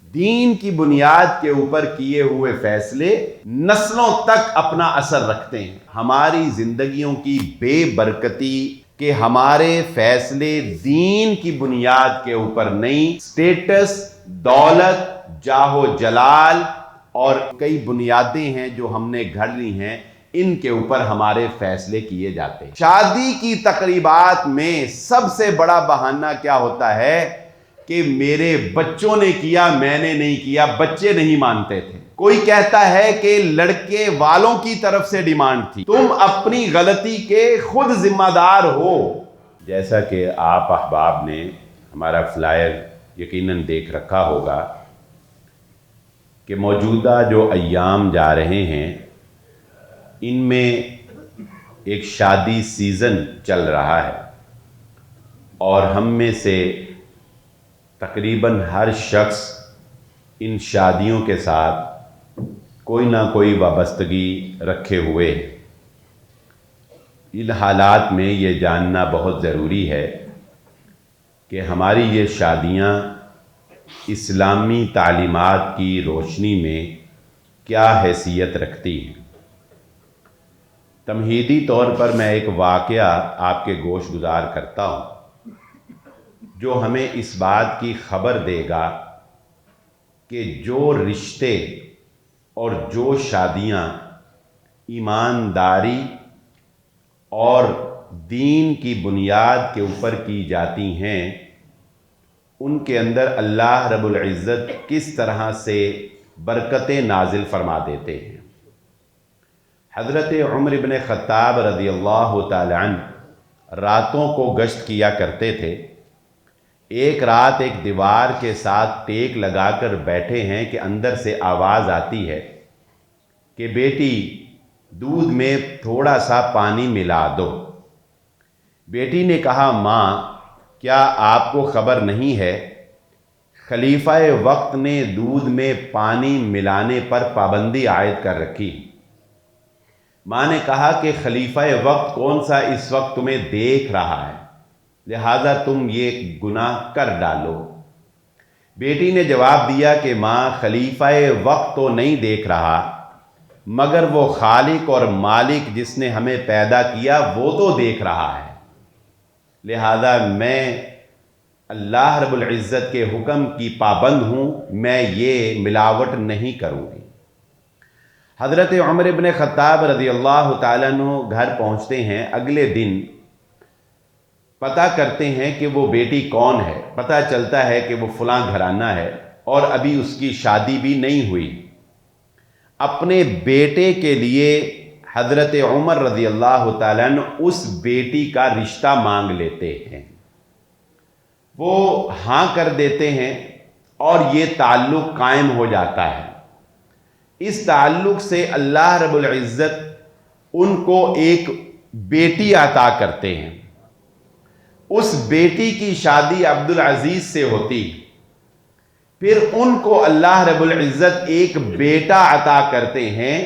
دین کی بنیاد کے اوپر کیے ہوئے فیصلے نسلوں تک اپنا اثر رکھتے ہیں۔ ہماری زندگیوں کی بے برکتی کہ ہمارے فیصلے دین کی بنیاد کے اوپر نہیں، سٹیٹس، دولت، جاہ و جلال اور کئی بنیادیں ہیں جو ہم نے گھڑ لی ہیں، ان کے اوپر ہمارے فیصلے کیے جاتے ہیں۔ شادی کی تقریبات میں سب سے بڑا بہانہ کیا ہوتا ہے کہ میرے بچوں نے کیا، میں نے نہیں کیا۔ بچے نہیں مانتے تھے۔ کوئی کہتا ہے کہ لڑکے والوں کی طرف سے ڈیمانڈ تھی، تم اپنی غلطی کے خود ذمہ دار ہو۔ جیسا کہ آپ احباب نے ہمارا فلائر یقیناً دیکھ رکھا ہوگا کہ موجودہ جو ایام جا رہے ہیں ان میں ایک شادی سیزن چل رہا ہے، اور ہم میں سے تقریباً ہر شخص ان شادیوں کے ساتھ کوئی نہ کوئی وابستگی رکھے ہوئے ہے۔ ان حالات میں یہ جاننا بہت ضروری ہے کہ ہماری یہ شادیاں اسلامی تعلیمات کی روشنی میں کیا حیثیت رکھتی ہیں۔ تمہیدی طور پر میں ایک واقعہ آپ کے گوش گزار کرتا ہوں جو ہمیں اس بات کی خبر دے گا کہ جو رشتے اور جو شادیاں ایمانداری اور دین کی بنیاد کے اوپر کی جاتی ہیں، ان کے اندر اللہ رب العزت کس طرح سے برکتیں نازل فرما دیتے ہیں۔ حضرت عمر بن خطاب رضی اللہ تعالی عنہ راتوں کو گشت کیا کرتے تھے۔ ایک رات ایک دیوار کے ساتھ ٹیک لگا کر بیٹھے ہیں کہ اندر سے آواز آتی ہے کہ بیٹی دودھ میں تھوڑا سا پانی ملا دو۔ بیٹی نے کہا ماں کیا آپ کو خبر نہیں ہے خلیفہ وقت نے دودھ میں پانی ملانے پر پابندی عائد کر رکھی۔ ماں نے کہا کہ خلیفہ وقت کون سا اس وقت تمہیں دیکھ رہا ہے، لہذا تم یہ گناہ کر ڈالو۔ بیٹی نے جواب دیا کہ ماں خلیفہ وقت تو نہیں دیکھ رہا، مگر وہ خالق اور مالک جس نے ہمیں پیدا کیا وہ تو دیکھ رہا ہے، لہذا میں اللہ رب العزت کے حکم کی پابند ہوں، میں یہ ملاوٹ نہیں کروں گی۔ حضرت عمر بن خطاب رضی اللہ تعالیٰ عنہ گھر پہنچتے ہیں۔ اگلے دن پتہ کرتے ہیں کہ وہ بیٹی کون ہے۔ پتہ چلتا ہے کہ وہ فلاں گھرانہ ہے اور ابھی اس کی شادی بھی نہیں ہوئی۔ اپنے بیٹے کے لیے حضرت عمر رضی اللہ تعالیٰ عنہ اس بیٹی کا رشتہ مانگ لیتے ہیں۔ وہ ہاں کر دیتے ہیں اور یہ تعلق قائم ہو جاتا ہے۔ اس تعلق سے اللہ رب العزت ان کو ایک بیٹی عطا کرتے ہیں۔ اس بیٹی کی شادی عبدالعزیز سے ہوتی، پھر ان کو اللہ رب العزت ایک بیٹا عطا کرتے ہیں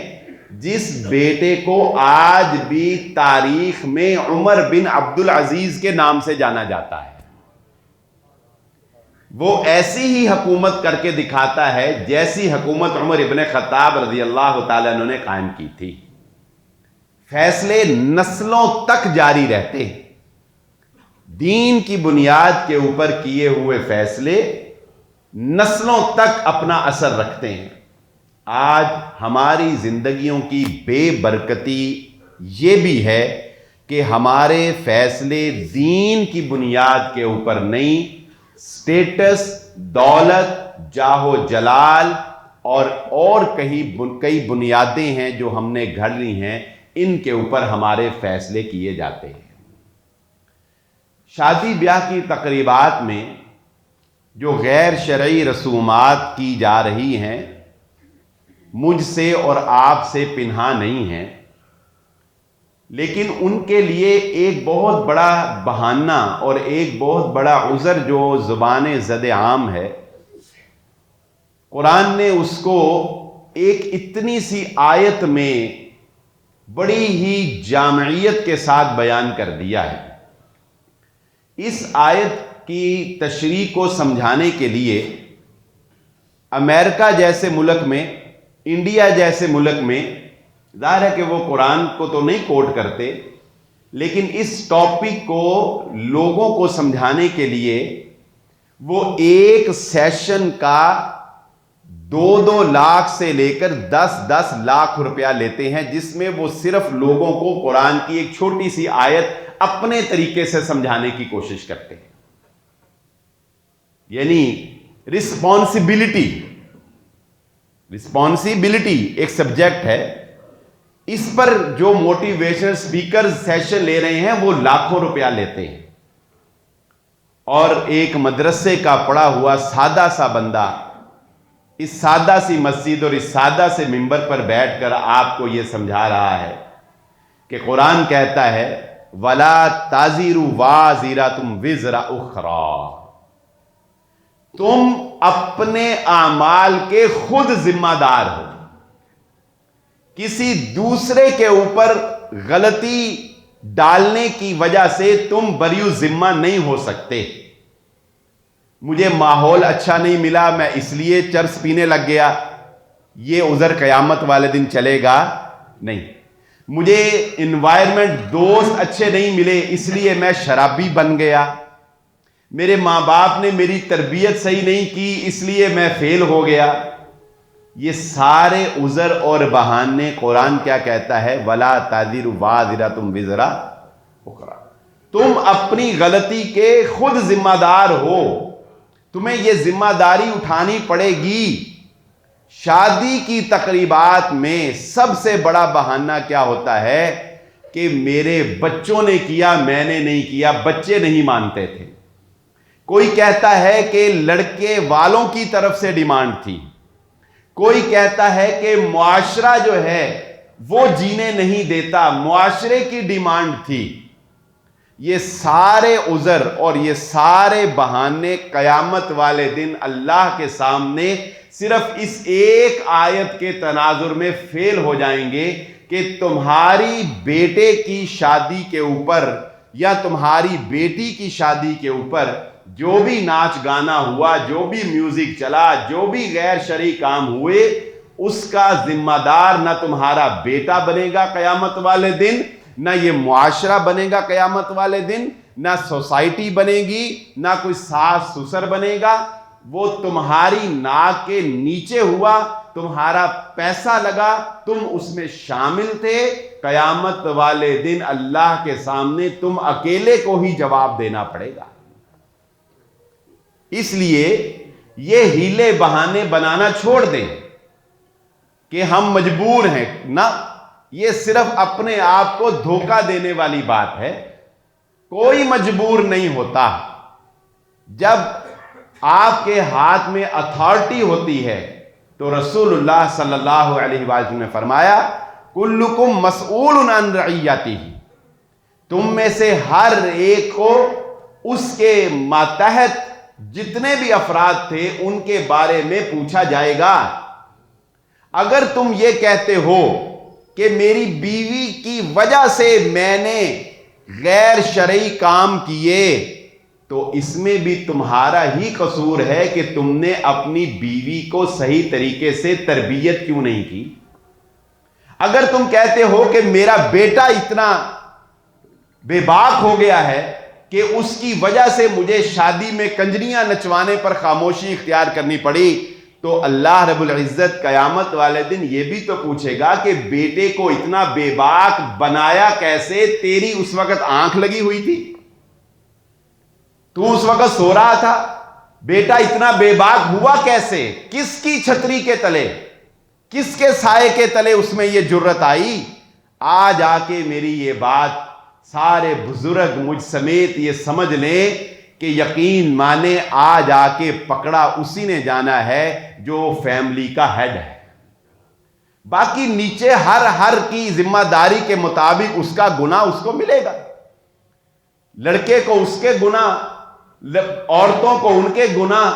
جس بیٹے کو آج بھی تاریخ میں عمر بن عبدالعزیز کے نام سے جانا جاتا ہے۔ وہ ایسی ہی حکومت کر کے دکھاتا ہے جیسی حکومت عمر ابن خطاب رضی اللہ تعالیٰ عنہ نے قائم کی تھی۔ فیصلے نسلوں تک جاری رہتے ہیں۔ دین کی بنیاد کے اوپر کیے ہوئے فیصلے نسلوں تک اپنا اثر رکھتے ہیں۔ آج ہماری زندگیوں کی بے برکتی یہ بھی ہے کہ ہمارے فیصلے دین کی بنیاد کے اوپر نہیں، سٹیٹس، دولت، جاہ و جلال اور کئی بنیادیں ہیں جو ہم نے گھڑ لی ہیں، ان کے اوپر ہمارے فیصلے کیے جاتے ہیں۔ شادی بیاہ کی تقریبات میں جو غیر شرعی رسومات کی جا رہی ہیں مجھ سے اور آپ سے پنہاں نہیں ہیں، لیکن ان کے لیے ایک بہت بڑا بہانہ اور ایک بہت بڑا عذر جو زبان زد عام ہے، قرآن نے اس کو ایک اتنی سی آیت میں بڑی ہی جامعیت کے ساتھ بیان کر دیا ہے۔ اس آیت کی تشریح کو سمجھانے کے لیے امریکہ جیسے ملک میں، انڈیا جیسے ملک میں، ظاہر ہے کہ وہ قرآن کو تو نہیں کوٹ کرتے، لیکن اس ٹاپک کو لوگوں کو سمجھانے کے لیے وہ ایک سیشن کا 2 لاکھ سے لے کر 10 لاکھ روپیہ لیتے ہیں، جس میں وہ صرف لوگوں کو قرآن کی ایک چھوٹی سی آیت اپنے طریقے سے سمجھانے کی کوشش کرتے ہیں۔ یعنی رسپانسبلٹی ایک سبجیکٹ ہے، اس پر جو موٹیویشن سپیکر سیشن لے رہے ہیں وہ لاکھوں روپیہ لیتے ہیں، اور ایک مدرسے کا پڑھا ہوا سادہ سا بندہ اس سادہ سی مسجد اور اس سادہ سے ممبر پر بیٹھ کر آپ کو یہ سمجھا رہا ہے کہ قرآن کہتا ہے وَلَا تَزِرُ وَازِرَةٌ وِزْرَ أُخْرَىٰ، تم اپنے اعمال کے خود ذمہ دار ہو، کسی دوسرے کے اوپر غلطی ڈالنے کی وجہ سے تم بری ذمہ نہیں ہو سکتے۔ مجھے ماحول اچھا نہیں ملا، میں اس لیے چرس پینے لگ گیا، یہ عذر قیامت والے دن چلے گا نہیں۔ مجھے انوائرمنٹ دوست اچھے نہیں ملے، اس لیے میں شرابی بن گیا۔ میرے ماں باپ نے میری تربیت صحیح نہیں کی، اس لیے میں فیل ہو گیا۔ یہ سارے عذر اور بہانے قرآن کیا کہتا ہے؟ وَلَا تَزِرُ وَازِرَةٌ وِزْرَ أُخْرَىٰ، تم اپنی غلطی کے خود ذمہ دار ہو، تمہیں یہ ذمہ داری اٹھانی پڑے گی۔ شادی کی تقریبات میں سب سے بڑا بہانہ کیا ہوتا ہے کہ میرے بچوں نے کیا، میں نے نہیں کیا، بچے نہیں مانتے تھے۔ کوئی کہتا ہے کہ لڑکے والوں کی طرف سے ڈیمانڈ تھی، کوئی کہتا ہے کہ معاشرہ جو ہے وہ جینے نہیں دیتا، معاشرے کی ڈیمانڈ تھی۔ یہ سارے عذر اور یہ سارے بہانے قیامت والے دن اللہ کے سامنے صرف اس ایک آیت کے تناظر میں فیل ہو جائیں گے کہ تمہاری بیٹے کی شادی کے اوپر یا تمہاری بیٹی کی شادی کے اوپر جو بھی ناچ گانا ہوا، جو بھی میوزک چلا، جو بھی غیر شرعی کام ہوئے، اس کا ذمہ دار نہ تمہارا بیٹا بنے گا قیامت والے دن، نہ یہ معاشرہ بنے گا قیامت والے دن، نہ سوسائٹی بنے گی، نہ کوئی ساس سسر بنے گا۔ وہ تمہاری ناک کے نیچے ہوا، تمہارا پیسہ لگا، تم اس میں شامل تھے، قیامت والے دن اللہ کے سامنے تم اکیلے کو ہی جواب دینا پڑے گا۔ اس لیے یہ ہیلے بہانے بنانا چھوڑ دیں کہ ہم مجبور ہیں، نہ، یہ صرف اپنے آپ کو دھوکہ دینے والی بات ہے۔ کوئی مجبور نہیں ہوتا۔ جب آپ کے ہاتھ میں اتھارٹی ہوتی ہے تو رسول اللہ صلی اللہ علیہ وسلم نے فرمایا کلکم مسئول عن رعیتہ، تم میں سے ہر ایک کو اس کے ماتحت جتنے بھی افراد تھے ان کے بارے میں پوچھا جائے گا۔ اگر تم یہ کہتے ہو کہ میری بیوی کی وجہ سے میں نے غیر شرعی کام کیے، تو اس میں بھی تمہارا ہی قصور ہے کہ تم نے اپنی بیوی کو صحیح طریقے سے تربیت کیوں نہیں کی۔ اگر تم کہتے ہو کہ میرا بیٹا اتنا بے باک ہو گیا ہے کہ اس کی وجہ سے مجھے شادی میں کنجریاں نچوانے پر خاموشی اختیار کرنی پڑی، تو اللہ رب العزت قیامت والے دن یہ بھی تو پوچھے گا کہ بیٹے کو اتنا بے باک بنایا کیسے؟ تیری اس وقت آنکھ لگی ہوئی تھی، تو اس وقت سو رہا تھا، بیٹا اتنا بے باک ہوا کیسے؟ کس کی چھتری کے تلے، کس کے سائے کے تلے اس میں یہ جرت آئی؟ آج آ کے میری یہ بات سارے بزرگ مجھ سمیت یہ سمجھ لیں کہ یقین مانے آج آ کے پکڑا اسی نے جانا ہے جو فیملی کا ہیڈ ہے۔ باقی نیچے ہر کی ذمہ داری کے مطابق اس کا گناہ اس کو ملے گا۔ لڑکے کو اس کے گناہ، عورتوں کو ان کے گناہ،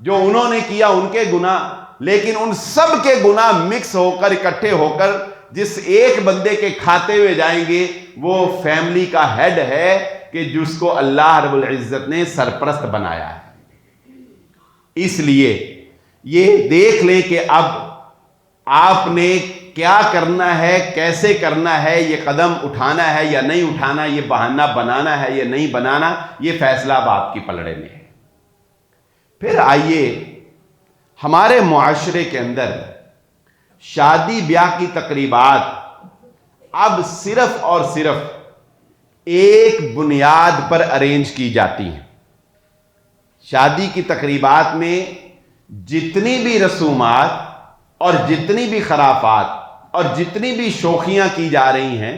جو انہوں نے کیا ان کے گناہ، لیکن ان سب کے گناہ مکس ہو کر اکٹھے ہو کر جس ایک بندے کے کھاتے ہوئے جائیں گے وہ فیملی کا ہیڈ ہے کہ جس کو اللہ رب العزت نے سرپرست بنایا ہے۔ اس لیے یہ دیکھ لیں کہ اب آپ نے کیا کرنا ہے، کیسے کرنا ہے، یہ قدم اٹھانا ہے یا نہیں اٹھانا، یہ بہانہ بنانا ہے یا نہیں بنانا، یہ فیصلہ اب آپ کی پلڑے میں ہے۔ پھر آئیے ہمارے معاشرے کے اندر شادی بیاہ کی تقریبات اب صرف اور صرف ایک بنیاد پر ارینج کی جاتی ہیں۔ شادی کی تقریبات میں جتنی بھی رسومات اور جتنی بھی خرافات اور جتنی بھی شوخیاں کی جا رہی ہیں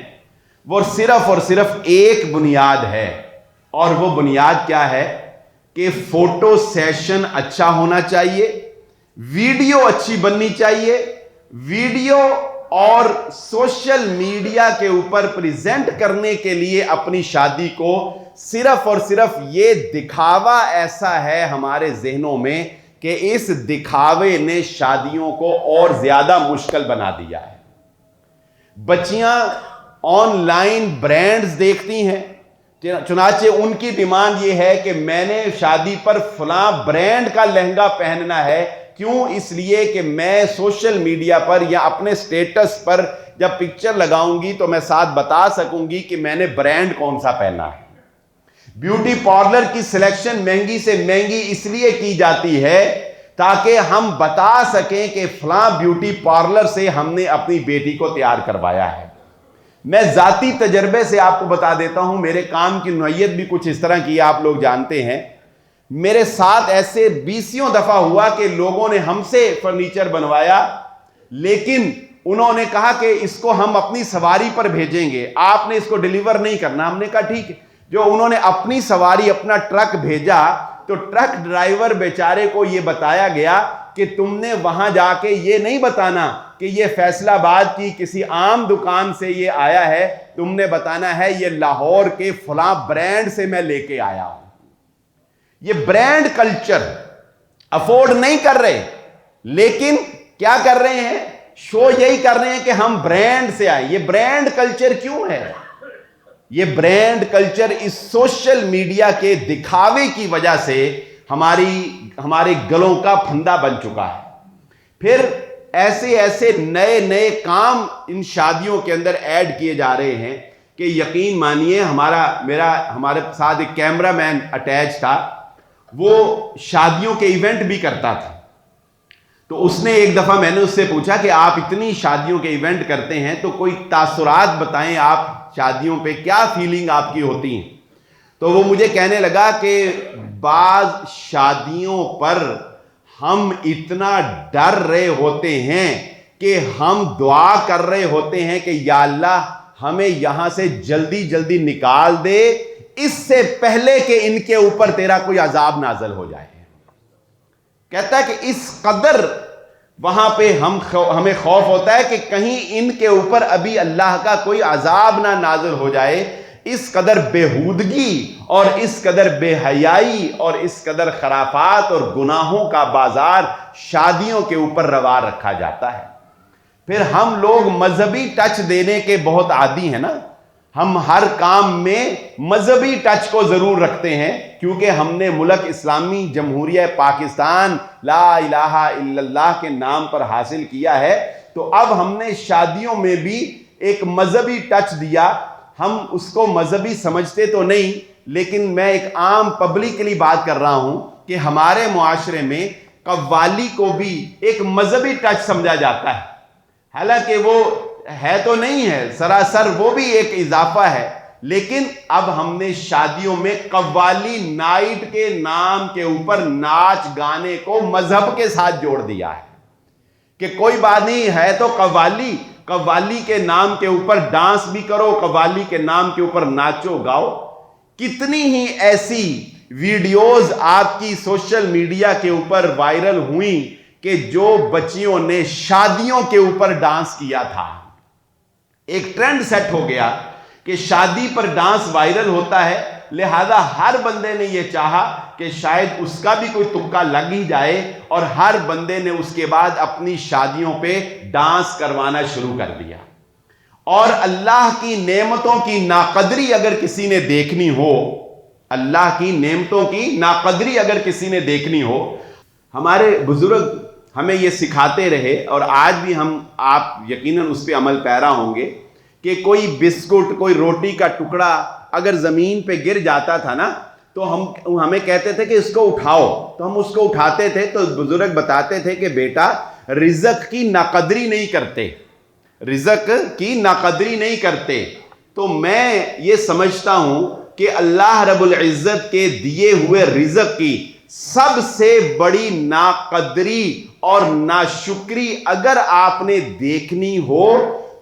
وہ صرف اور صرف ایک بنیاد ہے، اور وہ بنیاد کیا ہے کہ فوٹو سیشن اچھا ہونا چاہیے، ویڈیو اچھی بننی چاہیے، ویڈیو اور سوشل میڈیا کے اوپر پریزنٹ کرنے کے لیے اپنی شادی کو صرف اور صرف یہ دکھاوا ایسا ہے ہمارے ذہنوں میں کہ اس دکھاوے نے شادیوں کو اور زیادہ مشکل بنا دیا ہے۔ بچیاں آن لائن برانڈز دیکھتی ہیں، چنانچہ ان کی ڈیمانڈ یہ ہے کہ میں نے شادی پر فلاں برانڈ کا لہنگا پہننا ہے۔ کیوں؟ اس لیے کہ میں سوشل میڈیا پر یا اپنے سٹیٹس پر جب پکچر لگاؤں گی تو میں ساتھ بتا سکوں گی کہ میں نے برانڈ کون سا پہنا ہے۔ بیوٹی پارلر کی سلیکشن مہنگی سے مہنگی اس لیے کی جاتی ہے تاکہ ہم بتا سکیں کہ فلاں بیوٹی پارلر سے ہم نے اپنی بیٹی کو تیار کروایا ہے۔ میں ذاتی تجربے سے آپ کو بتا دیتا ہوں، میرے کام کی نوعیت بھی کچھ اس طرح کی آپ لوگ جانتے ہیں۔ میرے ساتھ ایسے 20 دفعہ ہوا کہ لوگوں نے ہم سے فرنیچر بنوایا، لیکن انہوں نے کہا کہ اس کو ہم اپنی سواری پر بھیجیں گے، آپ نے اس کو ڈیلیور نہیں کرنا۔ ہم نے کہا ٹھیک ہے۔ جو انہوں نے اپنی سواری اپنا ٹرک بھیجا تو ٹرک ڈرائیور بیچارے کو یہ بتایا گیا کہ تم نے وہاں جا کے یہ نہیں بتانا کہ یہ فیصل آباد کی کسی عام دکان سے یہ آیا ہے، تم نے بتانا ہے یہ لاہور کے فلاں برانڈ سے میں لے کے آیا ہوں۔ یہ برانڈ کلچر افورڈ نہیں کر رہے، لیکن کیا کر رہے ہیں؟ شو یہی کر رہے ہیں کہ ہم برانڈ سے آئے۔ یہ برانڈ کلچر کیوں ہے؟ یہ برانڈ کلچر اس سوشل میڈیا کے دکھاوے کی وجہ سے ہمارے گلوں کا پھندا بن چکا ہے۔ پھر ایسے نئے کام ان شادیوں کے اندر ایڈ کیے جا رہے ہیں کہ یقین مانیے ہمارے ساتھ ایک کیمرہ مین اٹیچ تھا، وہ شادیوں کے ایونٹ بھی کرتا تھا۔ تو اس نے ایک دفعہ میں نے اس سے پوچھا کہ آپ اتنی شادیوں کے ایونٹ کرتے ہیں تو کوئی تاثرات بتائیں، آپ شادیوں پہ کیا فیلنگ آپ کی ہوتی ہیں؟ تو وہ مجھے کہنے لگا کہ بعض شادیوں پر ہم اتنا ڈر رہے ہوتے ہیں کہ ہم دعا کر رہے ہوتے ہیں کہ یا اللہ ہمیں یہاں سے جلدی نکال دے، اس سے پہلے کہ ان کے اوپر تیرا کوئی عذاب نازل ہو جائے۔ کہتا ہے کہ اس قدر وہاں پہ ہمیں خوف ہوتا ہے کہ کہیں ان کے اوپر ابھی اللہ کا کوئی عذاب نہ نازل ہو جائے۔ اس قدر بےہودگی اور اس قدر بے حیائی اور اس قدر خرافات اور گناہوں کا بازار شادیوں کے اوپر روا رکھا جاتا ہے۔ پھر ہم لوگ مذہبی ٹچ دینے کے بہت عادی ہیں نا، ہم ہر کام میں مذہبی ٹچ کو ضرور رکھتے ہیں، کیونکہ ہم نے ملک اسلامی جمہوریہ پاکستان لا الہ الا اللہ کے نام پر حاصل کیا ہے، تو اب ہم نے شادیوں میں بھی ایک مذہبی ٹچ دیا۔ ہم اس کو مذہبی سمجھتے تو نہیں، لیکن میں ایک عام پبلکلی بات کر رہا ہوں کہ ہمارے معاشرے میں قوالی کو بھی ایک مذہبی ٹچ سمجھا جاتا ہے، حالانکہ وہ ہے تو نہیں ہے، سراسر وہ بھی ایک اضافہ ہے۔ لیکن اب ہم نے شادیوں میں قوالی نائٹ کے نام کے اوپر ناچ گانے کو مذہب کے ساتھ جوڑ دیا ہے کہ کوئی بات نہیں ہے تو قوالی کے نام کے اوپر ڈانس بھی کرو، قوالی کے نام کے اوپر ناچو گاؤ۔ کتنی ہی ایسی ویڈیوز آپ کی سوشل میڈیا کے اوپر وائرل ہوئیں کہ جو بچیوں نے شادیوں کے اوپر ڈانس کیا تھا۔ ایک ٹرینڈ سیٹ ہو گیا کہ شادی پر ڈانس وائرل ہوتا ہے، لہذا ہر بندے نے یہ چاہا کہ شاید اس کا بھی کوئی تکا لگ ہی جائے، اور ہر بندے نے اس کے بعد اپنی شادیوں پہ ڈانس کروانا شروع کر دیا۔ اور اللہ کی نعمتوں کی ناقدری اگر کسی نے دیکھنی ہو، اللہ کی نعمتوں کی ناقدری اگر کسی نے دیکھنی ہو، ہمارے بزرگ ہمیں یہ سکھاتے رہے، اور آج بھی آپ یقیناً اس پہ عمل پیرا ہوں گے، کہ کوئی بسکٹ، کوئی روٹی کا ٹکڑا اگر زمین پہ گر جاتا تھا نا تو ہمیں کہتے تھے کہ اس کو اٹھاؤ، تو ہم اس کو اٹھاتے تھے، تو بزرگ بتاتے تھے کہ بیٹا رزق کی ناقدری نہیں کرتے، رزق کی ناقدری نہیں کرتے۔ تو میں یہ سمجھتا ہوں کہ اللہ رب العزت کے دیے ہوئے رزق کی سب سے بڑی ناقدری اور ناشکری اگر آپ نے دیکھنی ہو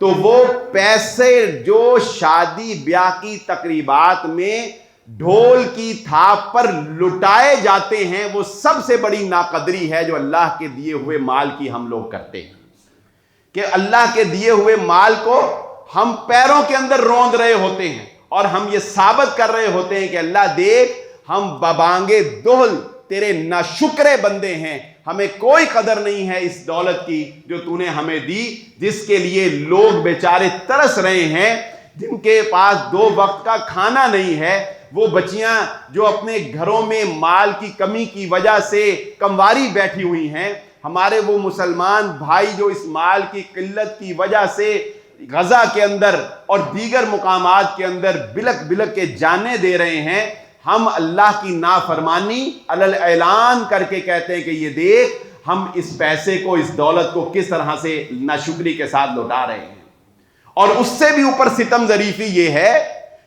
تو وہ پیسے جو شادی بیاہ کی تقریبات میں ڈھول کی تھاپ پر لٹائے جاتے ہیں، وہ سب سے بڑی ناقدری ہے جو اللہ کے دیے ہوئے مال کی ہم لوگ کرتے ہیں، کہ اللہ کے دیے ہوئے مال کو ہم پیروں کے اندر روند رہے ہوتے ہیں، اور ہم یہ ثابت کر رہے ہوتے ہیں کہ اللہ دیکھ ہم ببانگے دہل تیرے ناشکرے بندے ہیں، ہمیں کوئی قدر نہیں ہے اس دولت کی جو تو نے ہمیں دی، جس کے لیے لوگ بیچارے ترس رہے ہیں، جن کے پاس 2 وقت کا کھانا نہیں ہے، وہ بچیاں جو اپنے گھروں میں مال کی کمی کی وجہ سے کمواری بیٹھی ہوئی ہیں، ہمارے وہ مسلمان بھائی جو اس مال کی قلت کی وجہ سے غزہ کے اندر اور دیگر مقامات کے اندر بلک بلک کے جانیں دے رہے ہیں، ہم اللہ کی نافرمانی علی اعلان کر کے کہتے ہیں کہ یہ دیکھ ہم اس پیسے کو، اس دولت کو کس طرح سے ناشکری کے ساتھ لوٹا رہے ہیں۔ اور اس سے بھی اوپر ستم ظریفی یہ ہے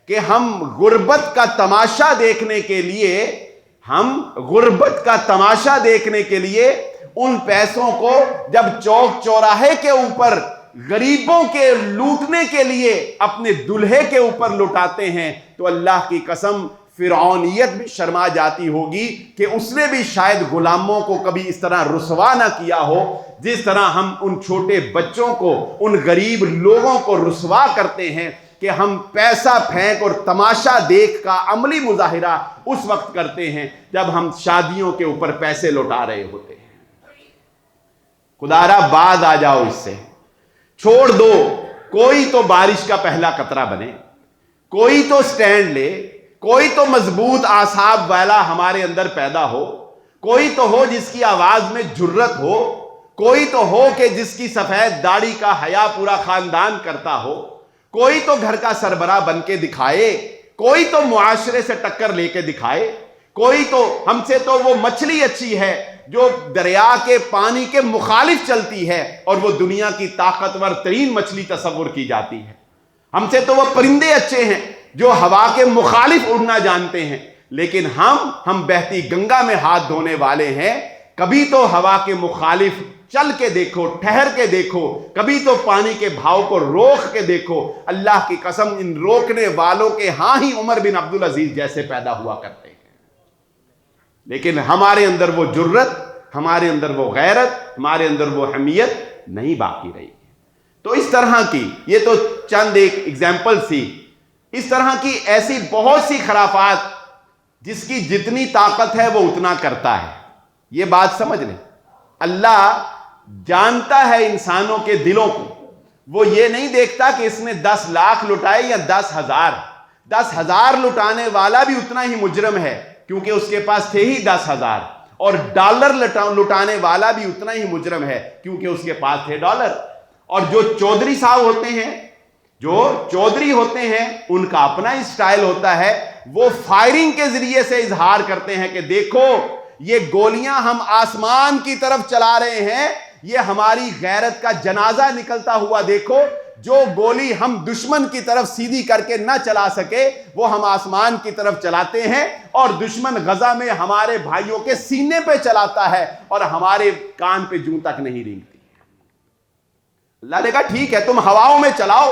کہ ہم غربت کا تماشا دیکھنے کے لیے ان پیسوں کو جب چوک چوراہے کے اوپر غریبوں کے لوٹنے کے لیے اپنے دلہے کے اوپر لٹاتے ہیں، تو اللہ کی قسم فرعونیت بھی شرما جاتی ہوگی کہ اس نے بھی شاید غلاموں کو کبھی اس طرح رسوا نہ کیا ہو جس طرح ہم ان چھوٹے بچوں کو، ان غریب لوگوں کو رسوا کرتے ہیں، کہ ہم پیسہ پھینک اور تماشا دیکھ کا عملی مظاہرہ اس وقت کرتے ہیں جب ہم شادیوں کے اوپر پیسے لوٹا رہے ہوتے ہیں۔ خدارا باز آ جاؤ اس سے، چھوڑ دو، کوئی تو بارش کا پہلا قطرہ بنے، کوئی تو سٹینڈ لے، کوئی تو مضبوط اعصاب والا ہمارے اندر پیدا ہو، کوئی تو ہو جس کی آواز میں جرت ہو، کوئی تو ہو کہ جس کی سفید داڑھی کا حیا پورا خاندان کرتا ہو، کوئی تو گھر کا سربراہ بن کے دکھائے، کوئی تو معاشرے سے ٹکر لے کے دکھائے، کوئی تو ہم سے تو وہ مچھلی اچھی ہے جو دریا کے پانی کے مخالف چلتی ہے اور وہ دنیا کی طاقتور ترین مچھلی تصور کی جاتی ہے، ہم سے تو وہ پرندے اچھے ہیں جو ہوا کے مخالف اڑنا جانتے ہیں، لیکن ہم بہتی گنگا میں ہاتھ دھونے والے ہیں۔ کبھی تو ہوا کے مخالف چل کے دیکھو، ٹھہر کے دیکھو، کبھی تو پانی کے بھاؤ کو روک کے دیکھو۔ اللہ کی قسم ان روکنے والوں کے ہاں ہی عمر بن عبدالعزیز جیسے پیدا ہوا کرتے ہیں، لیکن ہمارے اندر وہ جرت، ہمارے اندر وہ غیرت، ہمارے اندر وہ حمیت نہیں باقی رہی۔ تو اس طرح کی، یہ تو چند ایک ایگزامپل تھی، اس طرح کی ایسی بہت سی خرافات جس کی جتنی طاقت ہے وہ اتنا کرتا ہے۔ یہ بات سمجھ لیں، اللہ جانتا ہے انسانوں کے دلوں کو، وہ یہ نہیں دیکھتا کہ اس نے 10 لاکھ لٹائے یا 10,000، 10,000 لٹانے والا بھی اتنا ہی مجرم ہے کیونکہ اس کے پاس تھے ہی 10,000، اور ڈالر لٹانے والا بھی اتنا ہی مجرم ہے کیونکہ اس کے پاس تھے ڈالر۔ اور جو چودھری صاحب ہوتے ہیں، جو چودھری ہوتے ہیں، ان کا اپنا ہی سٹائل ہوتا ہے، وہ فائرنگ کے ذریعے سے اظہار کرتے ہیں کہ دیکھو یہ گولیاں ہم آسمان کی طرف چلا رہے ہیں، یہ ہماری غیرت کا جنازہ نکلتا ہوا دیکھو، جو گولی ہم دشمن کی طرف سیدھی کر کے نہ چلا سکے وہ ہم آسمان کی طرف چلاتے ہیں، اور دشمن غزہ میں ہمارے بھائیوں کے سینے پہ چلاتا ہے اور ہمارے کان پہ جوں تک نہیں رینگتی۔ اللہ نے کہا ٹھیک ہے، تم ہواؤں میں چلاؤ،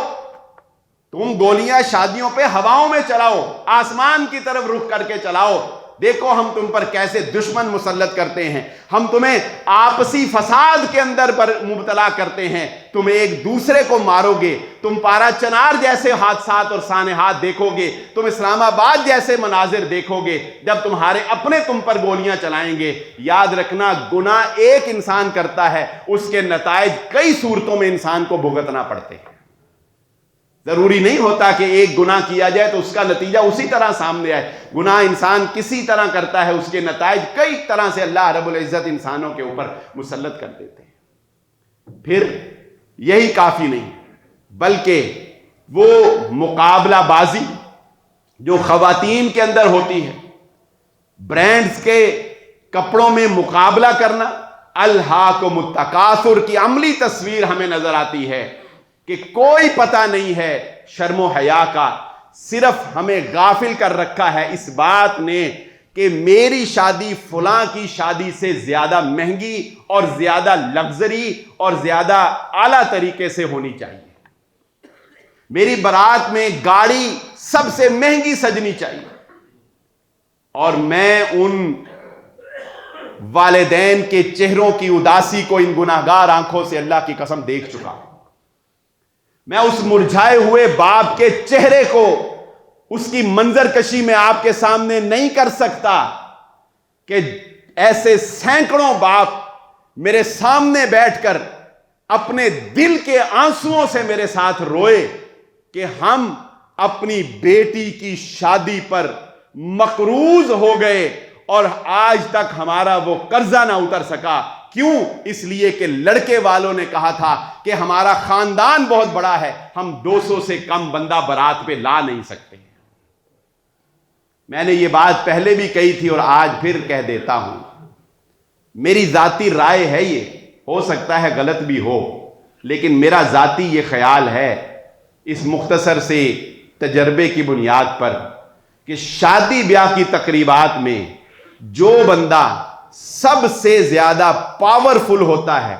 تم گولیاں شادیوں پہ ہواؤں میں چلاؤ، آسمان کی طرف رخ کر کے چلاؤ، دیکھو ہم تم پر کیسے دشمن مسلط کرتے ہیں، ہم تمہیں آپسی فساد کے اندر پر مبتلا کرتے ہیں، تم ایک دوسرے کو مارو گے، تم پارا چنار جیسے حادثات اور سانحات دیکھو گے، تم اسلام آباد جیسے مناظر دیکھو گے جب تمہارے اپنے تم پر گولیاں چلائیں گے۔ یاد رکھنا، گناہ ایک انسان کرتا ہے، اس کے نتائج کئی صورتوں میں انسان کو بھگتنا پڑتے ہیں۔ ضروری نہیں ہوتا کہ ایک گناہ کیا جائے تو اس کا نتیجہ اسی طرح سامنے آئے. گناہ انسان کسی طرح کرتا ہے، اس کے نتائج کئی طرح سے اللہ رب العزت انسانوں کے اوپر مسلط کر دیتے ہیں. پھر یہی کافی نہیں، بلکہ وہ مقابلہ بازی جو خواتین کے اندر ہوتی ہے، برانڈز کے کپڑوں میں مقابلہ کرنا، الہاکم التکاثر کی عملی تصویر ہمیں نظر آتی ہے کہ کوئی پتہ نہیں ہے شرم و حیا کا. صرف ہمیں غافل کر رکھا ہے اس بات نے کہ میری شادی فلاں کی شادی سے زیادہ مہنگی اور زیادہ لگژری اور زیادہ اعلیٰ طریقے سے ہونی چاہیے. میری بارات میں گاڑی سب سے مہنگی سجنی چاہیے. اور میں ان والدین کے چہروں کی اداسی کو ان گناہگار آنکھوں سے اللہ کی قسم دیکھ چکا ہوں. میں اس مرجھائے ہوئے باپ کے چہرے کو، اس کی منظر کشی میں آپ کے سامنے نہیں کر سکتا کہ ایسے سینکڑوں باپ میرے سامنے بیٹھ کر اپنے دل کے آنسوؤں سے میرے ساتھ روئے کہ ہم اپنی بیٹی کی شادی پر مقروض ہو گئے اور آج تک ہمارا وہ قرضہ نہ اتر سکا. کیوں؟ اس لیے کہ لڑکے والوں نے کہا تھا کہ ہمارا خاندان بہت بڑا ہے، ہم 200 سے کم بندہ بارات پہ لا نہیں سکتے. میں نے یہ بات پہلے بھی کہی تھی اور آج پھر کہہ دیتا ہوں. میری ذاتی رائے ہے، یہ ہو سکتا ہے غلط بھی ہو، لیکن میرا ذاتی یہ خیال ہے اس مختصر سے تجربے کی بنیاد پر کہ شادی بیاہ کی تقریبات میں جو بندہ سب سے زیادہ پاورفل ہوتا ہے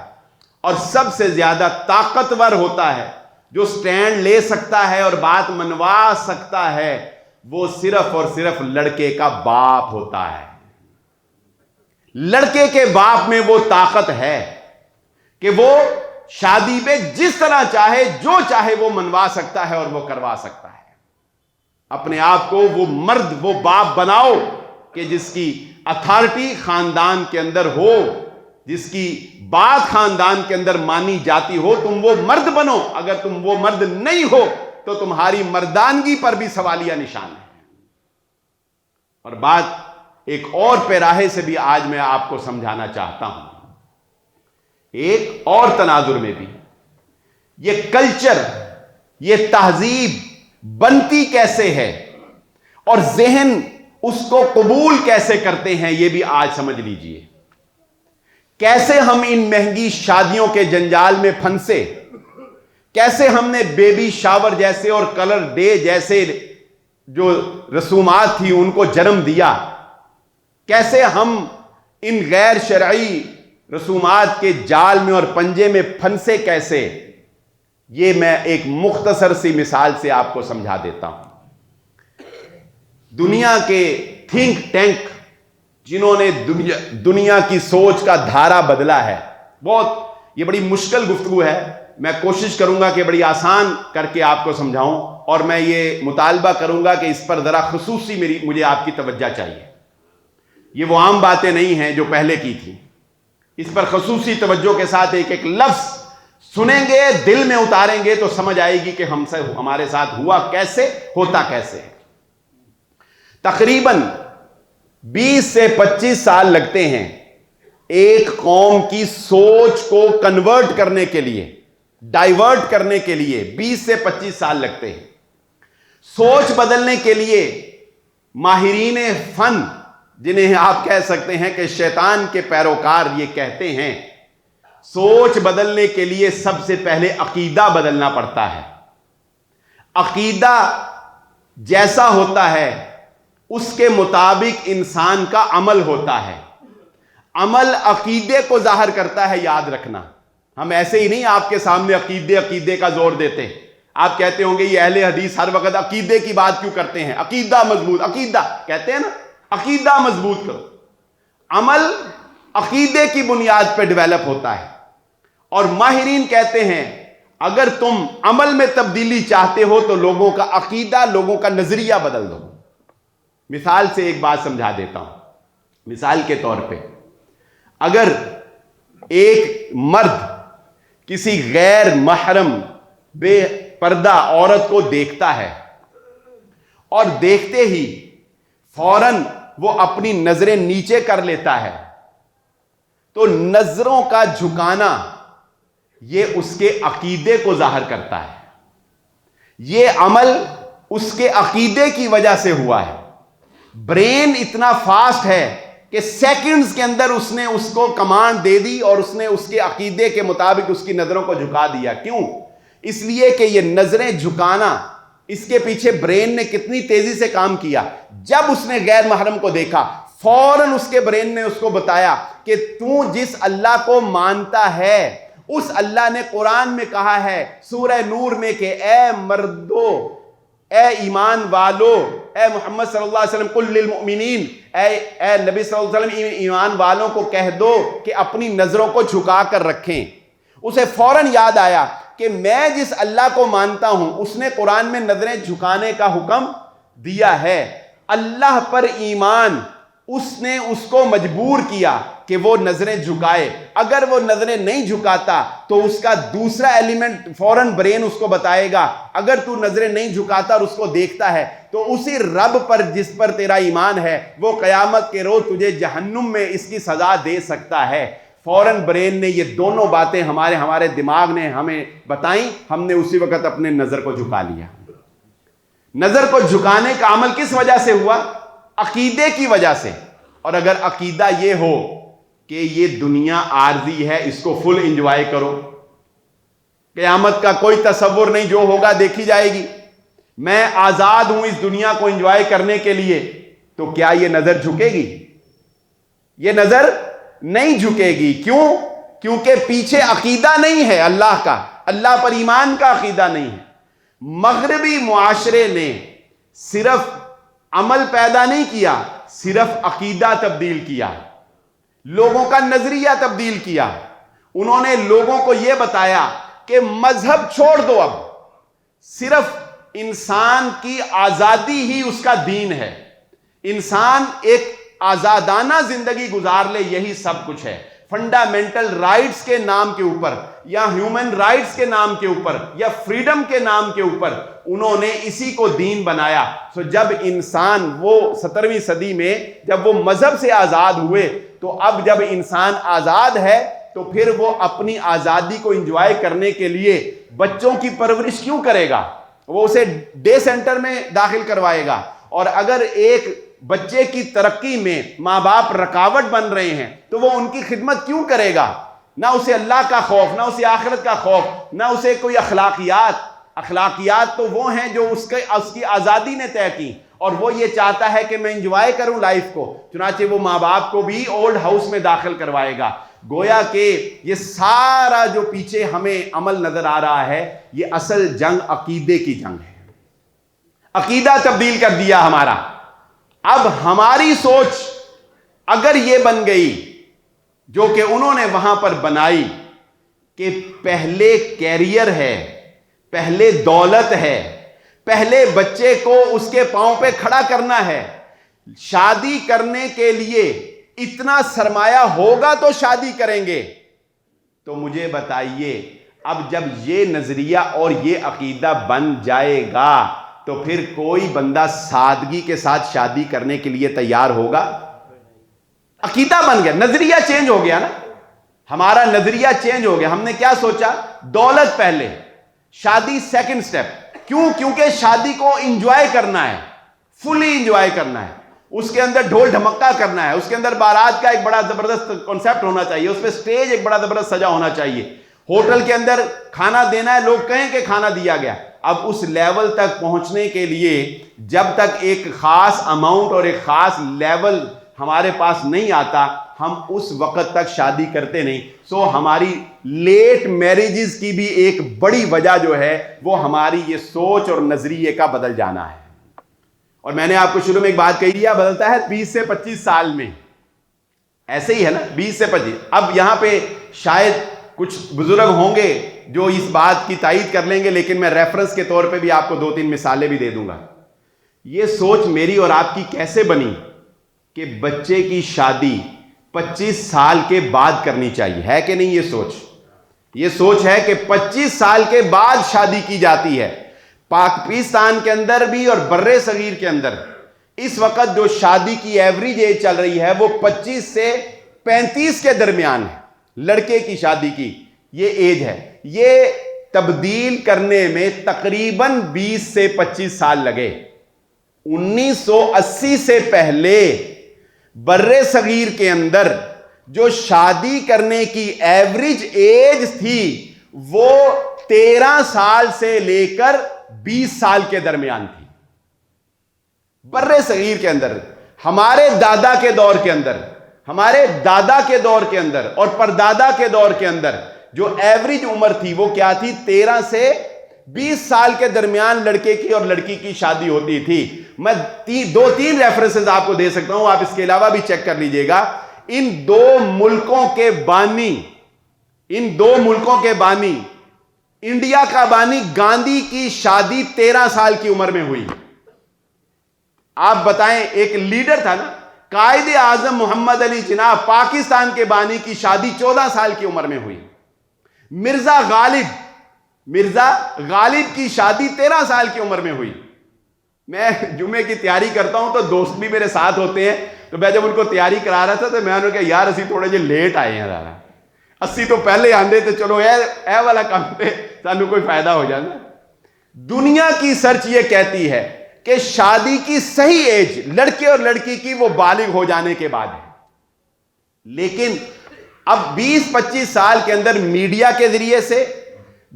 اور سب سے زیادہ طاقتور ہوتا ہے، جو سٹینڈ لے سکتا ہے اور بات منوا سکتا ہے، وہ صرف اور صرف لڑکے کا باپ ہوتا ہے. لڑکے کے باپ میں وہ طاقت ہے کہ وہ شادی میں جس طرح چاہے جو چاہے وہ منوا سکتا ہے اور وہ کروا سکتا ہے. اپنے آپ کو وہ مرد، وہ باپ بناؤ کہ جس کی اتھارٹی خاندان کے اندر ہو، جس کی بات خاندان کے اندر مانی جاتی ہو. تم وہ مرد بنو. اگر تم وہ مرد نہیں ہو تو تمہاری مردانگی پر بھی سوالیہ نشان ہے. اور بات ایک اور پیراہے سے بھی آج میں آپ کو سمجھانا چاہتا ہوں. ایک اور تناظر میں بھی یہ کلچر، یہ تہذیب بنتی کیسے ہے اور ذہن اس کو قبول کیسے کرتے ہیں، یہ بھی آج سمجھ لیجئے. کیسے ہم ان مہنگی شادیوں کے جنجال میں پھنسے، کیسے ہم نے بیبی شاور جیسے اور کلر ڈے جیسے جو رسومات تھی ان کو جنم دیا، کیسے ہم ان غیر شرعی رسومات کے جال میں اور پنجے میں پھنسے کیسے. یہ میں ایک مختصر سی مثال سے آپ کو سمجھا دیتا ہوں. دنیا کے تھنک ٹینک جنہوں نے دنیا کی سوچ کا دھارا بدلا ہے، یہ بڑی مشکل گفتگو ہے. میں کوشش کروں گا کہ بڑی آسان کر کے آپ کو سمجھاؤں، اور میں یہ مطالبہ کروں گا کہ اس پر ذرا خصوصی مجھے آپ کی توجہ چاہیے. یہ وہ عام باتیں نہیں ہیں جو پہلے کی تھی. اس پر خصوصی توجہ کے ساتھ ایک ایک لفظ سنیں گے، دل میں اتاریں گے تو سمجھ آئے گی کہ ہمارے ساتھ ہوا کیسے، ہوتا کیسے. تقریباً 20 سے 25 سال لگتے ہیں ایک قوم کی سوچ کو کنورٹ کرنے کے لیے، ڈائیورٹ کرنے کے لیے 20 سے 25 سال لگتے ہیں. سوچ بدلنے کے لیے ماہرین فن، جنہیں آپ کہہ سکتے ہیں کہ شیطان کے پیروکار، یہ کہتے ہیں سوچ بدلنے کے لیے سب سے پہلے عقیدہ بدلنا پڑتا ہے. عقیدہ جیسا ہوتا ہے اس کے مطابق انسان کا عمل ہوتا ہے. عمل عقیدے کو ظاہر کرتا ہے، یاد رکھنا. ہم ایسے ہی نہیں آپ کے سامنے عقیدے کا زور دیتے. آپ کہتے ہوں گے یہ اہل حدیث ہر وقت عقیدے کی بات کیوں کرتے ہیں، عقیدہ مضبوط، عقیدہ کہتے ہیں نا، عقیدہ مضبوط کرو. عمل عقیدے کی بنیاد پہ ڈیولپ ہوتا ہے. اور ماہرین کہتے ہیں اگر تم عمل میں تبدیلی چاہتے ہو تو لوگوں کا عقیدہ، لوگوں کا نظریہ بدل دو. مثال سے ایک بات سمجھا دیتا ہوں. مثال کے طور پہ اگر ایک مرد کسی غیر محرم بے پردہ عورت کو دیکھتا ہے اور دیکھتے ہی فوراً وہ اپنی نظریں نیچے کر لیتا ہے، تو نظروں کا جھکانا یہ اس کے عقیدے کو ظاہر کرتا ہے. یہ عمل اس کے عقیدے کی وجہ سے ہوا ہے. برین اتنا فاسٹ ہے کہ سیکنڈز کے اندر اس نے اس کو کمانڈ دے دی اور اس نے اس کے عقیدے کے مطابق اس کی نظروں کو جھکا دیا. کیوں؟ اس لیے کہ یہ نظریں جھکانا، اس کے پیچھے برین نے کتنی تیزی سے کام کیا. جب اس نے غیر محرم کو دیکھا، فوراً اس کے برین نے اس کو بتایا کہ تو جس اللہ کو مانتا ہے اس اللہ نے قرآن میں کہا ہے سورہ نور میں کہ اے مردو، اے ایمان والو، اے محمد صلی اللہ علیہ وسلم قل للمؤمنین، اے نبی صلی اللہ علیہ وسلم ایمان والوں کو کہہ دو کہ اپنی نظروں کو جھکا کر رکھیں. اسے فوراً یاد آیا کہ میں جس اللہ کو مانتا ہوں اس نے قرآن میں نظریں جھکانے کا حکم دیا ہے. اللہ پر ایمان اس نے اس کو مجبور کیا کہ وہ نظریں جھکائے. اگر وہ نظریں نہیں جھکاتا تو اس کا دوسرا ایلیمنٹ فوراً برین اس کو بتائے گا اگر تو نظریں نہیں جھکاتا اور اس کو دیکھتا ہے تو اسی رب پر جس پر تیرا ایمان ہے وہ قیامت کے روز تجھے جہنم میں اس کی سزا دے سکتا ہے. فوراً برین نے یہ دونوں باتیں ہمارے دماغ نے ہمیں بتائیں، ہم نے اسی وقت اپنے نظر کو جھکا لیا. نظر کو جھکانے کا عمل کس وجہ سے ہوا؟ عقیدے کی وجہ سے. اور اگر عقیدہ یہ ہو کہ یہ دنیا عارضی ہے، اس کو فل انجوائے کرو، قیامت کا کوئی تصور نہیں، جو ہوگا دیکھی جائے گی، میں آزاد ہوں اس دنیا کو انجوائے کرنے کے لیے، تو کیا یہ نظر جھکے گی؟ یہ نظر نہیں جھکے گی. کیوں؟ کیونکہ پیچھے عقیدہ نہیں ہے اللہ کا، اللہ پر ایمان کا عقیدہ نہیں ہے. مغربی معاشرے نے صرف عمل پیدا نہیں کیا، صرف عقیدہ تبدیل کیا، لوگوں کا نظریہ تبدیل کیا. انہوں نے لوگوں کو یہ بتایا کہ مذہب چھوڑ دو، اب صرف انسان کی آزادی ہی اس کا دین ہے، انسان ایک آزادانہ زندگی گزار لے، یہی سب کچھ ہے. فنڈامنٹل رائٹس کے نام کے اوپر یا ہیومن رائٹس کے نام کے اوپر یا فریڈم کے نام کے اوپر انہوں نے اسی کو دین بنایا. سو جب انسان وہ 17ویں صدی میں جب وہ مذہب سے آزاد ہوئے تو اب جب انسان آزاد ہے تو پھر وہ اپنی آزادی کو انجوائے کرنے کے لیے بچوں کی پرورش کیوں کرے گا؟ وہ اسے ڈے سینٹر میں داخل کروائے گا. اور اگر ایک بچے کی ترقی میں ماں باپ رکاوٹ بن رہے ہیں تو وہ ان کی خدمت کیوں کرے گا؟ نہ اسے اللہ کا خوف، نہ اسے آخرت کا خوف، نہ اسے کوئی اخلاقیات تو وہ ہیں جو اس کی آزادی نے طے کی، اور وہ یہ چاہتا ہے کہ میں انجوائے کروں لائف کو. چنانچہ وہ ماں باپ کو بھی اولڈ ہاؤس میں داخل کروائے گا. گویا کہ یہ سارا جو پیچھے ہمیں عمل نظر آ رہا ہے یہ اصل جنگ عقیدے کی جنگ ہے. عقیدہ تبدیل کر دیا ہمارا. اب ہماری سوچ اگر یہ بن گئی جو کہ انہوں نے وہاں پر بنائی کہ پہلے کیریئر ہے، پہلے دولت ہے، پہلے بچے کو اس کے پاؤں پہ کھڑا کرنا ہے، شادی کرنے کے لیے اتنا سرمایہ ہوگا تو شادی کریں گے، تو مجھے بتائیے اب جب یہ نظریہ اور یہ عقیدہ بن جائے گا تو پھر کوئی بندہ سادگی کے ساتھ شادی کرنے کے لیے تیار ہوگا؟ عقیدہ بن گیا، نظریہ چینج ہو گیا نا. ہمارا نظریہ چینج ہو گیا. ہم نے کیا سوچا؟ دولت پہلے، شادی سیکنڈ سٹیپ. کیوں؟ کیونکہ شادی کو انجوائے کرنا ہے، فلی انجوائے کرنا ہے، اس کے اندر ڈھول ڈھمکا کرنا ہے، اس کے اندر بارات کا ایک بڑا زبردست کنسپٹ ہونا چاہیے، اس پہ سٹیج ایک بڑا زبردست سجا ہونا چاہیے، ہوٹل کے اندر کھانا دینا ہے، لوگ کہیں کہ کھانا دیا گیا. اب اس لیول تک پہنچنے کے لیے جب تک ایک خاص اماؤنٹ اور ایک خاص لیول ہمارے پاس نہیں آتا ہم اس وقت تک شادی کرتے نہیں. سو ہماری لیٹ میرجز کی بھی ایک بڑی وجہ جو ہے وہ ہماری یہ سوچ اور نظریے کا بدل جانا ہے. اور میں نے آپ کو شروع میں ایک بات کہی ہے، بدلتا ہے 20 سے 25 سال میں، ایسے ہی ہے نا، 20 سے 25. اب یہاں پہ شاید کچھ بزرگ ہوں گے جو اس بات کی تائید کر لیں گے، لیکن میں ریفرنس کے طور پہ بھی آپ کو 2-3 مثالیں بھی دے دوں گا. یہ سوچ میری اور آپ کی کیسے بنی کہ بچے کی شادی 25 سال کے بعد کرنی چاہیے، ہے کہ نہیں؟ یہ سوچ یہ سوچ ہے کہ 25 سال کے بعد شادی کی جاتی ہے. پاکستان کے اندر بھی اور بر صغیر کے اندر اس وقت جو شادی کی ایوریج ایج چل رہی ہے وہ 25 سے 35 کے درمیان ہے. لڑکے کی شادی کی یہ ایج ہے. یہ تبدیل کرنے میں تقریباً 20 سے 25 سال لگے. 1980 سے پہلے بر صغیر کے اندر جو شادی کرنے کی ایوریج ایج تھی وہ 13 سال سے لے کر 20 سال کے درمیان تھی. بر صغیر کے اندر ہمارے دادا کے دور کے اندر، ہمارے دادا کے دور کے اندر اور پردادا کے دور کے اندر جو ایوریج عمر تھی وہ کیا تھی؟ 13 سے 20 سال کے درمیان لڑکے کی اور لڑکی کی شادی ہوتی تھی. میں 2-3 ریفرنسز آپ کو دے سکتا ہوں، آپ اس کے علاوہ بھی چیک کر لیجئے گا. ان دو ملکوں کے بانی، انڈیا کا بانی گاندھی کی شادی 13 سال کی عمر میں ہوئی. آپ بتائیں، ایک لیڈر تھا نا، قائد اعظم محمد علی جناح، پاکستان کے بانی کی شادی 14 سال کی عمر میں ہوئی. مرزا غالب کی شادی 13 سال کی عمر میں ہوئی. میں جمعے کی تیاری کرتا ہوں تو دوست بھی میرے ساتھ ہوتے ہیں، تو میں جب ان کو تیاری کرا رہا تھا تو میں نے کہا یار اسی تھوڑے جے لیٹ آئے ہیں دادا، 80 تو پہلے آندے تو چلو اے والا کام پہ سانو کوئی فائدہ ہو جانا. دنیا کی سرچ یہ کہتی ہے کہ شادی کی صحیح ایج لڑکے اور لڑکی کی وہ بالغ ہو جانے کے بعد ہے. لیکن اب 20-25 سال کے اندر میڈیا کے ذریعے سے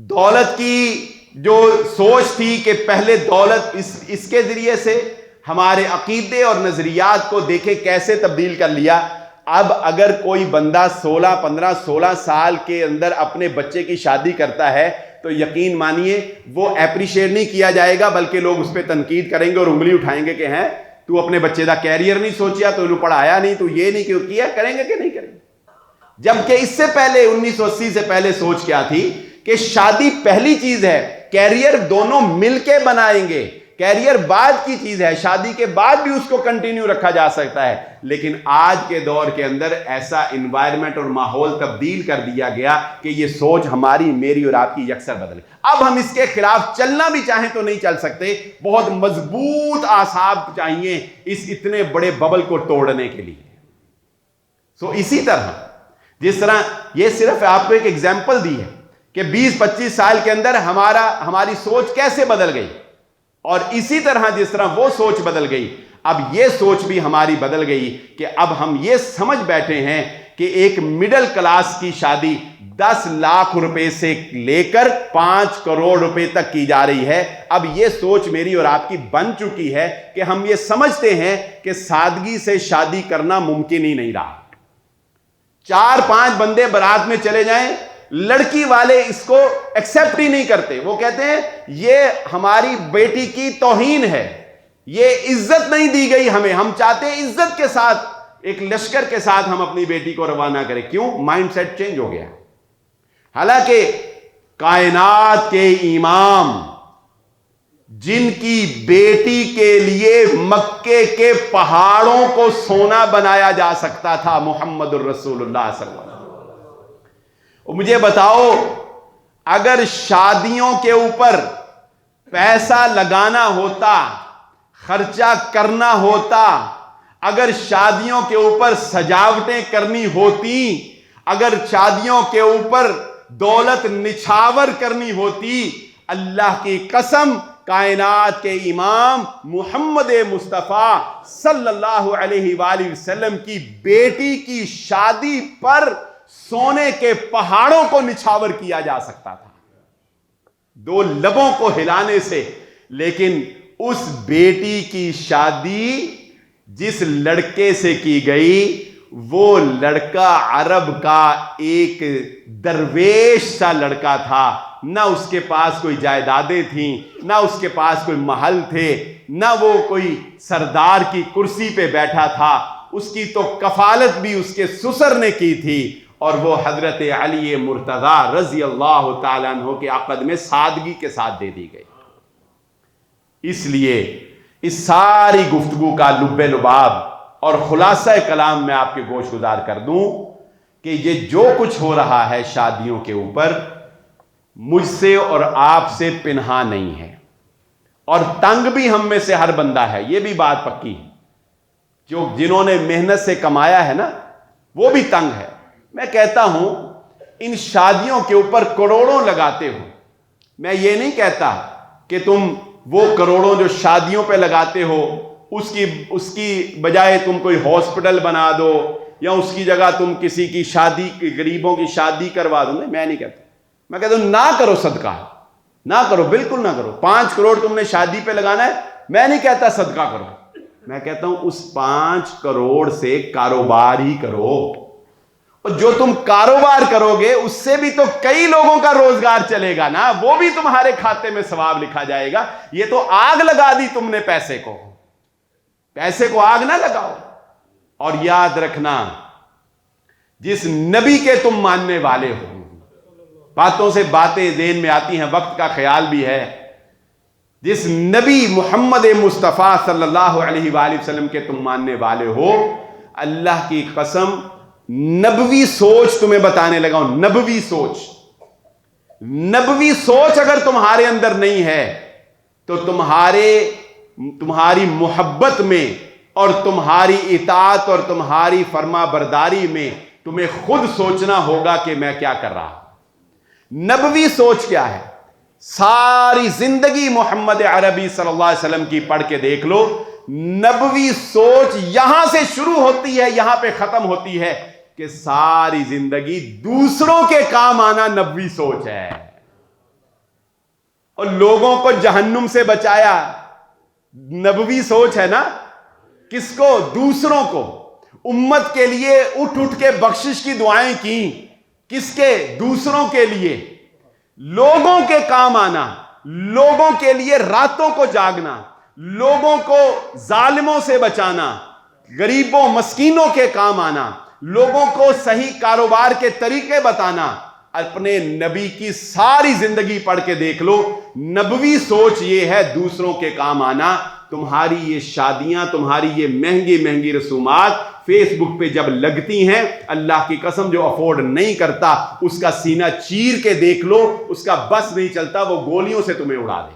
دولت کی جو سوچ تھی کہ پہلے دولت، اس کے ذریعے سے ہمارے عقیدے اور نظریات کو دیکھیں کیسے تبدیل کر لیا. اب اگر کوئی بندہ 16 سال کے اندر اپنے بچے کی شادی کرتا ہے تو یقین مانیے وہ اپریشیٹ نہیں کیا جائے گا، بلکہ لوگ اس پہ تنقید کریں گے اور انگلی اٹھائیں گے کہ ہیں تو اپنے بچے کا کیریئر نہیں سوچیا، تو انہوں پڑھایا نہیں، تو یہ نہیں کیوں کیا. کریں گے کہ نہیں کریں گے؟ جبکہ اس سے پہلے 1980 سے پہلے سوچ کیا تھی کہ شادی پہلی چیز ہے، کیریئر دونوں مل کے بنائیں گے. کیریئر بعد کی چیز ہے، شادی کے بعد بھی اس کو کنٹینیو رکھا جا سکتا ہے. لیکن آج کے دور کے اندر ایسا انوائرمنٹ اور ماحول تبدیل کر دیا گیا کہ یہ سوچ ہماری، میری اور آپ کی یکسر بدل گئی. اب ہم اس کے خلاف چلنا بھی چاہیں تو نہیں چل سکتے. بہت مضبوط اعصاب چاہیے اس اتنے بڑے ببل کو توڑنے کے لیے. اسی طرح جس طرح یہ صرف آپ کو ایک ایگزامپل دی ہے کہ 20-25 سال کے اندر ہماری سوچ کیسے بدل گئی، اور اسی طرح جس طرح وہ سوچ بدل گئی، اب یہ سوچ بھی ہماری بدل گئی کہ اب ہم یہ سمجھ بیٹھے ہیں کہ ایک مڈل کلاس کی شادی 10 لاکھ روپے سے لے کر 5 کروڑ روپے تک کی جا رہی ہے. اب یہ سوچ میری اور آپ کی بن چکی ہے کہ ہم یہ سمجھتے ہیں کہ سادگی سے شادی کرنا ممکن ہی نہیں رہا. 4-5 بندے بارات میں چلے جائیں، لڑکی والے اس کو ایکسپٹ ہی نہیں کرتے. وہ کہتے ہیں یہ ہماری بیٹی کی توہین ہے، یہ عزت نہیں دی گئی ہمیں. ہم چاہتے ہیں عزت کے ساتھ ایک لشکر کے ساتھ ہم اپنی بیٹی کو روانہ کریں. کیوں؟ مائنڈ سیٹ چینج ہو گیا. حالانکہ کائنات کے امام جن کی بیٹی کے لیے مکے کے پہاڑوں کو سونا بنایا جا سکتا تھا، محمد الرسول اللہ صلی اللہ علیہ وسلم. مجھے بتاؤ، اگر شادیوں کے اوپر پیسہ لگانا ہوتا، خرچہ کرنا ہوتا، اگر شادیوں کے اوپر سجاوٹیں کرنی ہوتی، اگر شادیوں کے اوپر دولت نچھاور کرنی ہوتی، اللہ کی قسم کائنات کے امام محمد مصطفیٰ صلی اللہ علیہ وآلہ وسلم کی بیٹی کی شادی پر سونے کے پہاڑوں کو نچھاور کیا جا سکتا تھا 2 لبوں کو ہلانے سے. لیکن اس بیٹی کی شادی جس لڑکے سے کی گئی، وہ لڑکا عرب کا ایک درویش سا لڑکا تھا. نہ اس کے پاس کوئی جائیدادیں تھیں، نہ اس کے پاس کوئی محل تھے، نہ وہ کوئی سردار کی کرسی پہ بیٹھا تھا. اس کی تو کفالت بھی اس کے سسر نے کی تھی، اور وہ حضرت علی مرتضی رضی اللہ تعالیٰ عنہ کے عقد میں سادگی کے ساتھ دے دی گئی. اس لیے اس ساری گفتگو کا لب لباب اور خلاصہ کلام میں آپ کے گوش گزار کر دوں کہ کہ یہ جو کچھ ہو رہا ہے شادیوں کے اوپر مجھ سے اور آپ سے پنہا نہیں ہے، اور تنگ بھی ہم میں سے ہر بندہ ہے، یہ بھی بات پکی ہے۔ جنہوں نے محنت سے کمایا ہے نا وہ بھی تنگ ہے۔ میں کہتا ہوں ان شادیوں کے اوپر کروڑوں لگاتے ہو، میں یہ نہیں کہتا کہ تم وہ کروڑوں جو شادیوں پہ لگاتے ہو اس کی بجائے تم کوئی ہاسپٹل بنا دو، یا اس کی جگہ تم کسی کی شادی، غریبوں کی شادی کروا دو۔ میں نہیں کہتا، میں کہتا ہوں نہ کرو صدقہ، نہ کرو، بالکل نہ کرو۔ 5 کروڑ تم نے شادی پہ لگانا ہے، میں نہیں کہتا صدقہ کرو، میں کہتا ہوں اس 5 کروڑ سے کاروبار ہی کرو، اور جو تم کاروبار کرو گے اس سے بھی تو کئی لوگوں کا روزگار چلے گا نا، وہ بھی تمہارے کھاتے میں ثواب لکھا جائے گا۔ یہ تو آگ لگا دی تم نے پیسے کو آگ نہ لگاؤ۔ اور یاد رکھنا، جس نبی کے تم ماننے والے ہو، باتوں سے باتیں ذہن میں آتی ہیں، وقت کا خیال بھی ہے، جس نبی محمد مصطفیٰ صلی اللہ علیہ وآلہ وسلم کے تم ماننے والے ہو، اللہ کی قسم نبوی سوچ تمہیں بتانے لگا ہوں۔ نبوی سوچ اگر تمہارے اندر نہیں ہے تو تمہاری محبت میں اور تمہاری اطاعت اور تمہاری فرما برداری میں تمہیں خود سوچنا ہوگا کہ میں کیا کر رہا ہوں۔ نبوی سوچ کیا ہے؟ ساری زندگی محمد عربی صلی اللہ علیہ وسلم کی پڑھ کے دیکھ لو، نبوی سوچ یہاں سے شروع ہوتی ہے، یہاں پہ ختم ہوتی ہے کہ ساری زندگی دوسروں کے کام آنا نبوی سوچ ہے۔ اور لوگوں کو جہنم سے بچایا نبوی سوچ ہے نا۔ کس کو؟ دوسروں کو۔ امت کے لیے اٹھ کے بخشش کی دعائیں کی، کس کے؟ دوسروں کے لیے۔ لوگوں کے کام آنا، لوگوں کے لیے راتوں کو جاگنا، لوگوں کو ظالموں سے بچانا، غریبوں مسکینوں کے کام آنا، لوگوں کو صحیح کاروبار کے طریقے بتانا۔ اپنے نبی کی ساری زندگی پڑھ کے دیکھ لو، نبوی سوچ یہ ہے دوسروں کے کام آنا۔ تمہاری یہ شادیاں، تمہاری یہ مہنگی مہنگی رسومات فیس بک پہ جب لگتی ہیں، اللہ کی قسم جو افورڈ نہیں کرتا اس کا سینہ چیر کے دیکھ لو، اس کا بس نہیں چلتا، وہ گولیوں سے تمہیں اڑا دے۔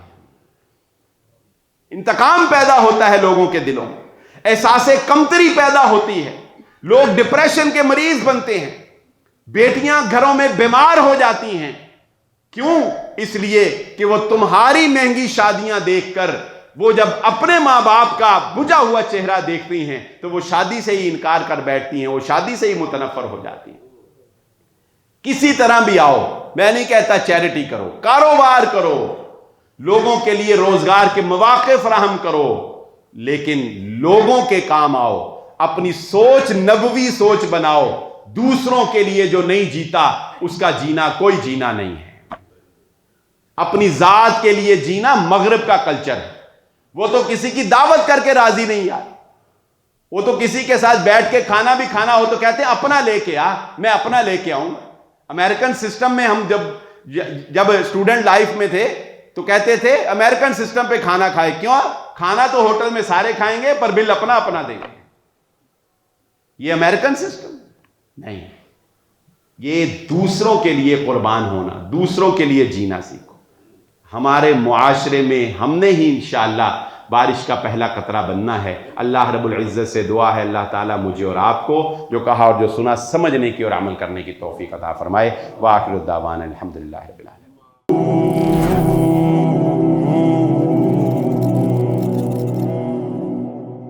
انتقام پیدا ہوتا ہے لوگوں کے دلوں میں، احساس کمتری پیدا ہوتی ہے، لوگ ڈپریشن کے مریض بنتے ہیں، بیٹیاں گھروں میں بیمار ہو جاتی ہیں۔ کیوں؟ اس لیے کہ وہ تمہاری مہنگی شادیاں دیکھ کر، وہ جب اپنے ماں باپ کا بجھا ہوا چہرہ دیکھتی ہیں تو وہ شادی سے ہی انکار کر بیٹھتی ہیں، وہ شادی سے ہی متنفر ہو جاتی ہیں۔ کسی طرح بھی آؤ، میں نہیں کہتا چیریٹی کرو، کاروبار کرو، لوگوں کے لیے روزگار کے مواقع فراہم کرو، لیکن لوگوں کے کام آؤ، اپنی سوچ نبوی سوچ بناؤ۔ دوسروں کے لیے جو نہیں جیتا اس کا جینا کوئی جینا نہیں ہے۔ اپنی ذات کے لیے جینا مغرب کا کلچر ہے، وہ تو کسی کی دعوت کر کے راضی نہیں آ، وہ تو کسی کے ساتھ بیٹھ کے کھانا بھی کھانا ہو تو کہتے ہیں اپنا لے کے آ، میں اپنا لے کے آؤں۔ امریکن سسٹم میں ہم جب اسٹوڈنٹ لائف میں تھے تو کہتے تھے امریکن سسٹم پہ کھانا کھائے، کیوں؟ کھانا تو ہوٹل میں سارے کھائیں گے پر بل اپنا اپنا دیں گے۔ یہ امریکن سسٹم نہیں، یہ دوسروں کے لیے قربان ہونا، دوسروں کے لیے جینا سیکھو۔ ہمارے معاشرے میں ہم نے ہی انشاءاللہ بارش کا پہلا قطرہ بننا ہے۔ اللہ رب العزت سے دعا ہے اللہ تعالیٰ مجھے اور آپ کو جو کہا اور جو سنا سمجھنے کی اور عمل کرنے کی توفیق عطا فرمائے۔ وآخر الدعوانا الحمدللہ رب العالمین۔